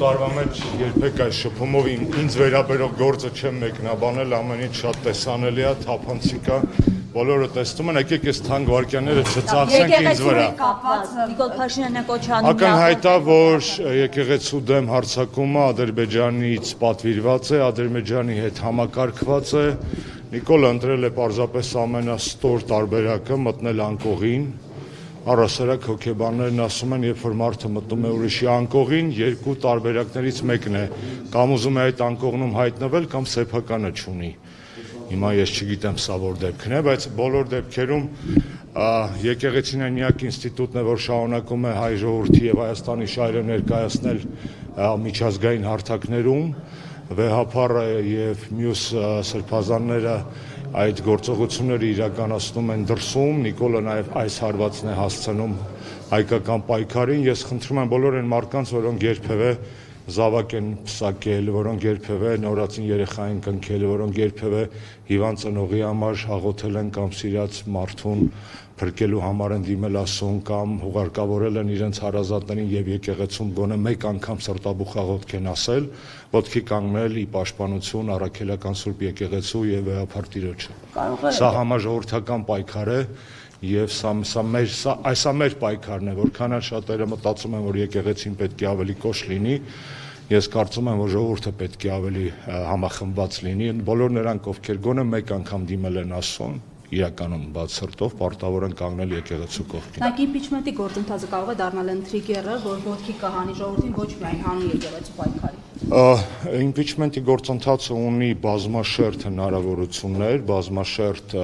տարվա մեջ երբեք այս շփումով ինձ վերաբերող գործը չեմ մեկնաբանել, ամեն ինչ շատ տեսանելի է, թափանցիկ է, բոլորը տեսնում են, եկեք այս թանկ վարքյանները չծախսենք ինձ վրա։ Նիկոլ Փաշինյանը կոչանում Ակնհայտ է, որ եկեղեցու դեմ հարձակումը Ադրբեջանից պատվիրված է, Ադրբեջանի հետ համակարգված է, Նիկոլը ընտրել է պարզապես ամենաստոր տարբերակը մտնել անկողին, առասարակ հոգեբաններն ասում են, երբ որ մարդը մտնում է ուրիշի անկողին, երկու տարբերակներից մեկն է, կամ ուզում է այդ անկողնում հայտնվել, կամ սեփականը չունի։ Հիմա ես չգիտեմ սա որ դեպքն է, բայց բոլոր դեպքերում եկեղեցին է միակ ինստիտուտն է, որ շարունակում է հայ ժողովրդի եւ Հայաստանի շահերը ներկայացնել միջազգային հարթակներում, վեհապարը եւ մյուս սրբազանները այդ գործողությունները իրականացնում են դրսում, Նիկոլը նաև այս հարվածն է հասցնում հայկական պայքարին, ես խնդրում եմ բոլոր այն մարդկանց, որոնք երբևէ զավակ են պսակել, որոնք երբևէ նորածին երեխային կնքել, որոնք երբևէ հիվանդ ծնողի համար աղոթել են կամ սիրած մարդուն փրկելու համար են դիմել Աստծուն կամ հուղարկավորել են իրենց հարազատներին եւ եկեղեցում գոնե մեկ անգամ սրտաբուխ աղոթք են ասել, ոտքի կանգնել ի պաշտպանություն առաքելական Սուրբ եկեղեցու եւ վեհապար Տիրոջը։ Սա համաժողովրդական պայքար է եւ սա մեր պայքարն է, որքան շատերը մտածում են, որ եկեղեցին պետք է ավելի կոշ լինի, ես կարծում եմ, որ ժողովուրդը պետք է ավելի համախմբված լինի, բոլոր նրանք, ովքեր գոնե մեկ անգամ դիմել են Աստծուն, իրականում բաց սրտով պարտավոր են կանգնել եկեղեցու կողքին։ Նայեք իմպիչմենտի գործընթացը կարող է դառնալ այն թրիգերը, որ ոտքի կհանի ժողովրդին ոչ միայն հանուն եկեղեցու պայքարի։ Իմպիչմենտի գործընթացը ունի բազմաշերտ հնարավորություններ, բազմաշերտ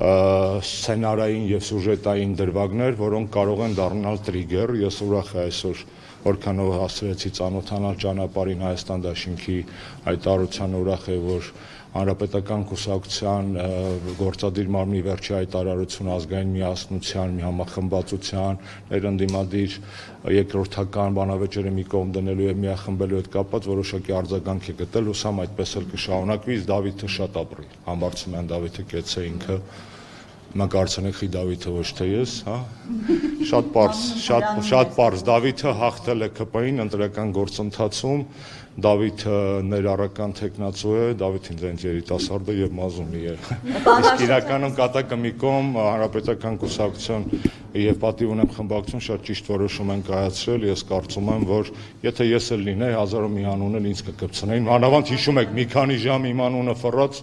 սցենարային եւ սյուժետային դրվագներ, որոնք կարող են դառնալ տրիգեր։ Ես ուրախ եմ այսօր որքանով հասցրեցի ծանոթանալ ճանապարհին Հայաստան դաշինքի հայտարարության, ուրախ եմ, որ Հանրապետական կուսակցության գործադիր մարմնի վերջի հայտարարությունը ազգային միասնության, համախմբվածության, ներընդդիմադիր երկրորդական բանավեճերը մի կողմ դնելու եւ միախմբելու հետ կապված որոշակի արձագանք է գտել, ուսամ այդպես էլ կշարունակվի, իսկ Դավիթը շատ ապրի։ Համբարձումյան Դավիթը կեց է ինքը Մակարցանեք խի Դավիթը ոչ թե ես, հա։ Շատ պարզ Դավիթը հաղթել է ԿՊ-ին ընտրական գործընթացում, Դավիթը ներառական տեխնացու է, Դավիթին ձենց երիտասարդը եւ մազումի է։ Իսկ իրականում կատակը մի կողմ Հանրապետական կուսակցություն եւ պատիվ ունեմ խմբակցություն շատ ճիշտ որոշում են կայացրել, ես կարծում եմ, որ եթե ես էլ լինեի 1000-ը մի անուն էլ ինձ կկպցնեին, մանավանդ հիշում եք մի քանի ժամ իմ անունը ֆռած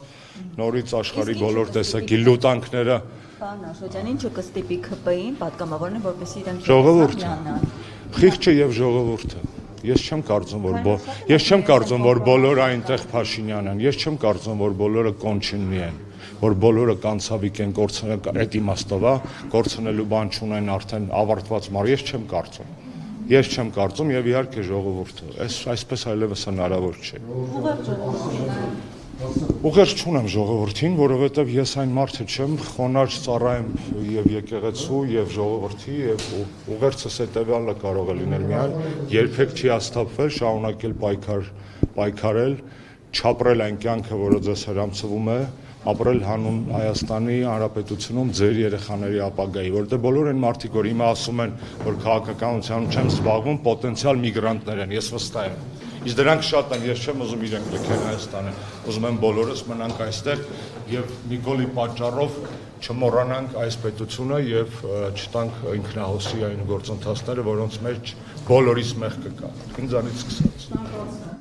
նորից աշխարհի բոլոր տեսակի լուտանքները Պարոն Աշոտյան, ինչը կստիպի ԿՊ-ին պատգամավորին, որպեսզի իրենք ժողովուրդը, խիղճը եւ ժողովուրդը։ Ես չեմ կարծում, որ բոլորը այնտեղ Փաշինյան են, ես չեմ կարծում, որ բոլորը կոնչինի են, որ բոլորը կանցավիկ են կորցնել այդ իմաստով, կորցնելու բան չունեն արդեն ավարտված մար, ես չեմ կարծում եւ իհարկե ժողովուրդը, այսպես այլևս հնարավոր չէ։ Ուղերձ չունեմ ժողովրդին, որովհետև ես այն մարդը չեմ, խոնարհ ծառայեմ եւ եկեղեցու եւ ժողովրդի եւ ուղերձս հետեւյալը կարող է լինել միայն երբեք չի հաստատվել, շարունակել պայքարել, չապրել այն կյանքը, որը ձեզ հրամցվում է, ապրել հանուն Հայաստանի Հանրապետությունում ձեր երեխաների ապագայի, որտեղ բոլոր այն մարդիկ, որ հիմա ասում են, որ քաղաքականությամբ չեն զբաղվում, պոտենցիալ միգրանտներ են, ես վստահ եմ։ Իսկ դրանք շատ են, ես չեմ ուզում իրենք լքեն Հայաստանը, ուզում եմ բոլորս մնանք այստեղ եւ Նիկոլի պատճառով չմոռանանք այս պետությունը եւ չտանք ինքնահոսի այն գործընթացները, որոնց մեջ բոլորիս մեղքը կա։ Ինձանից սկսած։